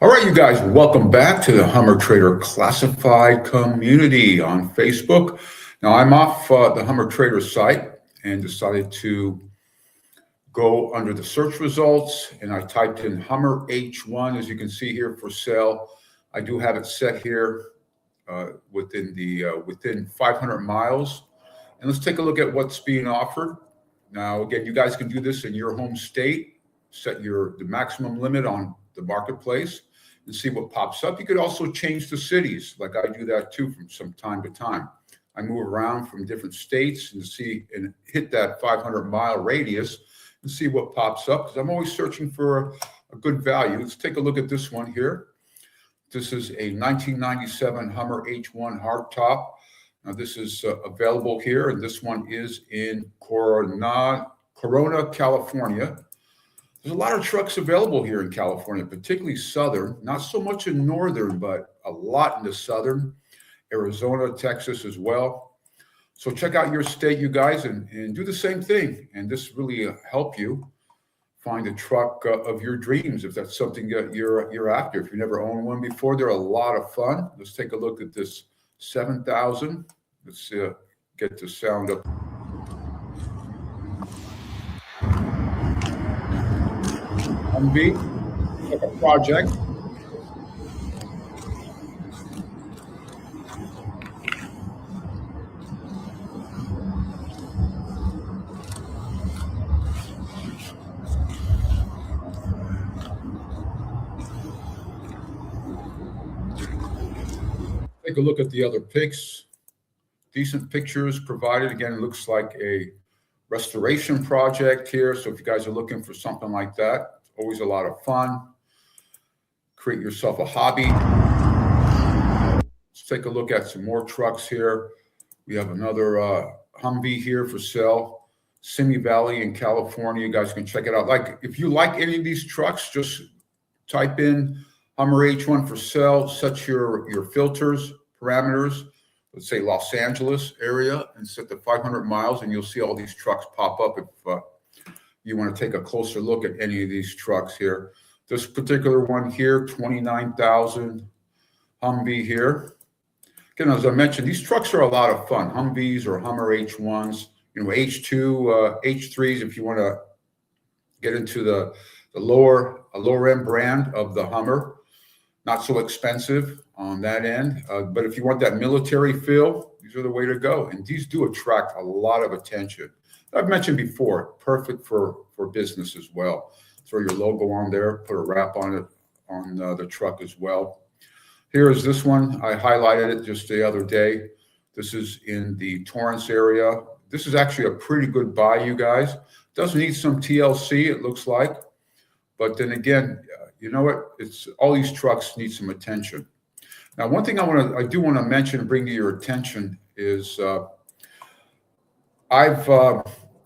All right, you guys, welcome back to the HUMMERTrader Classified Community on Facebook. Now, I'm off the HUMMERTrader site and decided to go under the search results, and I typed in Hummer H1, as you can see here, for sale. I do have it set here within 500 miles. And let's take a look at what's being offered. Now, again, you guys can do this in your home state, set the maximum limit on the marketplace, and see what pops up. You could also change the cities, like I do that too from time to time. I move around from different states and hit that 500-mile radius and see what pops up, because I'm always searching for a good value. Let's take a look at this one here. This is a 1997 Hummer H1 hardtop. Now this is available here, and this one is in Corona, California. There's a lot of trucks available here in California, particularly southern, not so much in northern, but a lot in the southern, Arizona, Texas as well. So check out your state, you guys, and do the same thing. And this really help you find a truck of your dreams, if that's something that you're after. If you never owned one before, they're a lot of fun. Let's take a look at this 7000. Let's get the sound up. HUMVEE, like a project. Take a look at the other pics. Decent pictures provided. Again, it looks like a restoration project here. So if you guys are looking for something like that, always a lot of fun. Create yourself a hobby. Let's take a look at some more trucks here. We have another HUMVEE here for sale. Simi Valley in California. You guys can check it out. Like, if you like any of these trucks, just type in Hummer H1 for sale. Set your filters, parameters. Let's say Los Angeles area, and set the 500 miles, and you'll see all these trucks pop up if you want to take a closer look at any of these trucks here. This particular one here, 29,000 HUMVEE here. Again, as I mentioned, these trucks are a lot of fun. HUMVEEs or Hummer H1s, H2, H3s, if you want to get into the lower end brand of the Hummer. Not so expensive on that end, but if you want that military feel, these are the way to go. And these do attract a lot of attention. I've mentioned before, perfect for business as well. Throw your logo on there, put a wrap on it on the truck as well. Here is this one. I highlighted it just the other day. This is in the Torrance area. This is actually a pretty good buy, you guys. Does need some TLC, it looks like. But then again, you know what? It's all these trucks need some attention. Now, one thing I do want to mention and bring to your attention is I've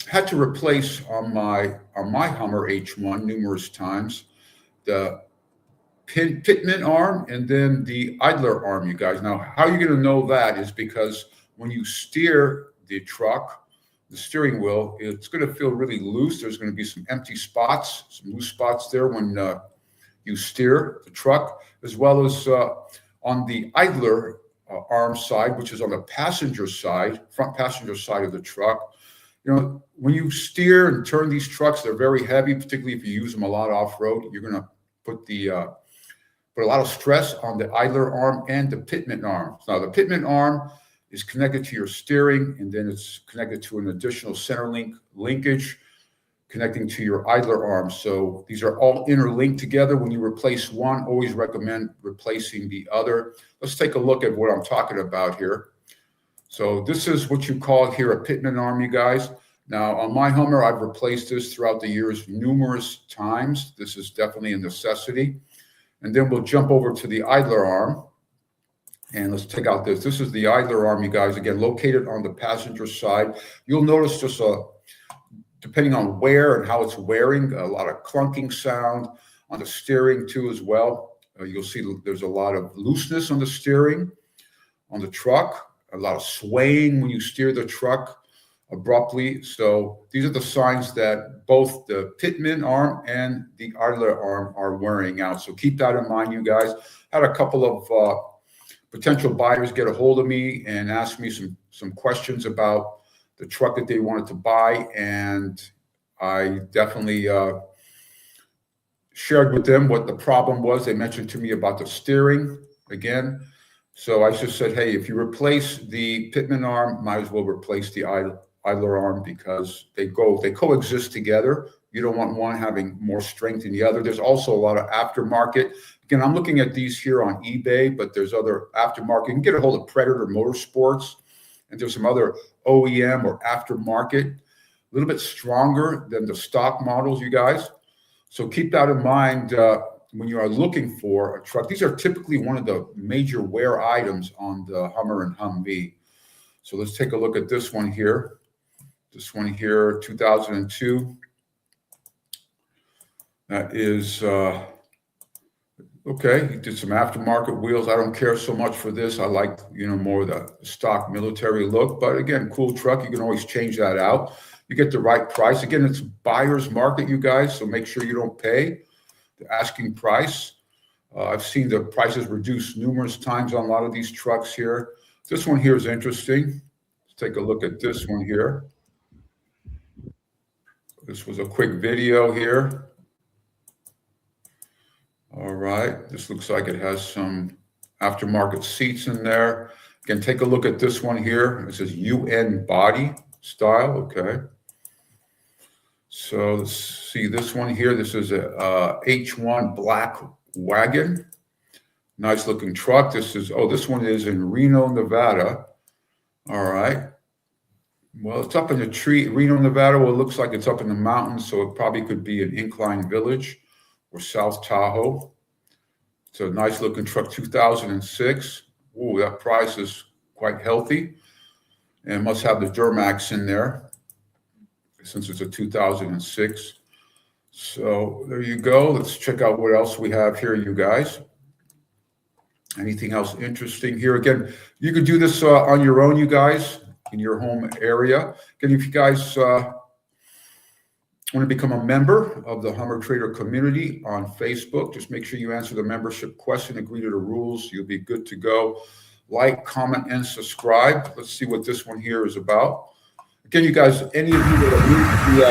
had to replace on my Hummer H1 numerous times the pitman arm and then the idler arm, you guys. Now, how you're going to know that is because when you steer the truck, the steering wheel, it's going to feel really loose. There's going to be some empty spots, some loose spots there when you steer the truck, as well as on the idler arm side, which is on the passenger side, front passenger side of the truck. You know, when you steer and turn these trucks, they're very heavy, particularly if you use them a lot off-road. You're going to put a lot of stress on the idler arm and the pitman arm. Now, the pitman arm is connected to your steering, and then it's connected to an additional center linkage connecting to your idler arm. So these are all interlinked together. When you replace one, always recommend replacing the other. Let's take a look at what I'm talking about here. So this is what you call here a pitman arm, you guys. Now, on my Hummer, I've replaced this throughout the years numerous times. This is definitely a necessity. And then we'll jump over to the idler arm. And let's take out this. This is the idler arm, you guys, again, located on the passenger side. You'll notice just depending on where and how it's wearing, a lot of clunking sound on the steering too as well. You'll see there's a lot of looseness on the steering on the truck, a lot of swaying when you steer the truck abruptly. So these are the signs that both the Pittman arm and the idler arm are wearing out. So keep that in mind, you guys. Had a couple of potential buyers get a hold of me and ask me some questions about the truck that they wanted to buy, and I definitely shared with them what the problem was. They mentioned to me about the steering again. So I just said, hey, if you replace the Pittman arm, might as well replace the idler arm, because they coexist together. You don't want one having more strength than the other. There's also a lot of aftermarket. Again, I'm looking at these here on eBay, but there's other aftermarket. You can get a hold of Predator Motorsports, and there's some other OEM or aftermarket, a little bit stronger than the stock models, you guys. So keep that in mind when you are looking for a truck. These are typically one of the major wear items on the Hummer and Humvee. So let's take a look at this one here. This one here, 2002. That is, okay, he did some aftermarket wheels. I don't care so much for this. I like, more the stock military look. But again, cool truck. You can always change that out. You get the right price. Again, it's buyer's market, you guys, so make sure you don't pay the asking price. I've seen the prices reduced numerous times on a lot of these trucks here. This one here is interesting. Let's take a look at this one here. This was a quick video here. All right, this looks like it has some aftermarket seats in there. Again, take a look at this one here. It says UN body style, okay. So let's see this one here. This is a H1 black wagon. Nice looking truck. This one is in Reno, Nevada. All right. Well, it's up in the tree, Reno, Nevada. Well, it looks like it's up in the mountains, so it probably could be an Incline Village or South Tahoe. It's a nice looking truck, 2006. Ooh, that price is quite healthy, and must have the Duramax in there, since it's a 2006. So there you go. Let's check out what else we have here, you guys. Anything else interesting here? Again, you could do this on your own, you guys, in your home area. Again, if you guys want to become a member of the HUMMERTrader community on Facebook, just make sure you answer the membership question, agree to the rules. You'll be good to go. Like, comment, and subscribe. Let's see what this one here is about. Again, you guys, any of you that are new to the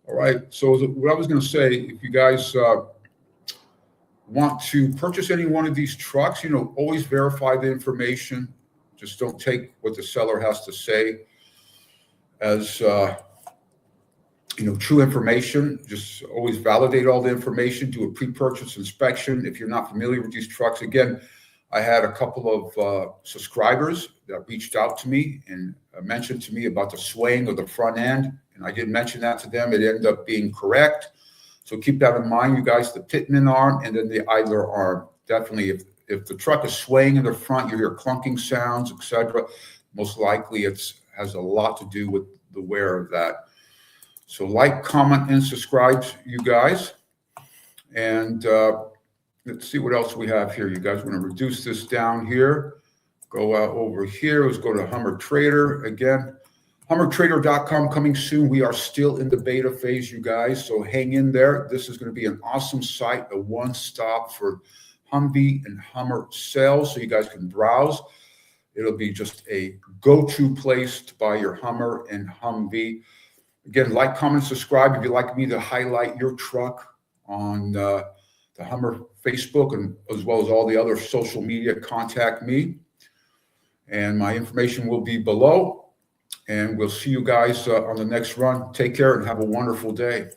all right, so what I was going to say, if you guys want to purchase any one of these trucks, always verify the information. Just don't take what the seller has to say as true information. Just always validate all the information. Do a pre-purchase inspection if you're not familiar with these trucks. Again, I had a couple of subscribers that reached out to me and mentioned to me about the swaying of the front end, and I didn't mention that to them. It ended up being correct. So keep that in mind, you guys. The Pittman arm and then the idler arm. Definitely, if the truck is swaying in the front, you hear clunking sounds, etc. Most likely has a lot to do with the wear of that. So like, comment, and subscribe, you guys. And let's see what else we have here. You guys want to reduce this down here. Go over here. Let's go to HUMMERTrader again. HUMMERTrader.com coming soon. We are still in the beta phase, you guys. So hang in there. This is going to be an awesome site, a one-stop for HUMVEE and Hummer sales, so you guys can browse. It'll be just a go-to place to buy your Hummer and HUMVEE. Again, like, comment, subscribe. If you'd like me to highlight your truck on the Hummer Facebook, and as well as all the other social media, contact me. And my information will be below. And we'll see you guys on the next run. Take care and have a wonderful day.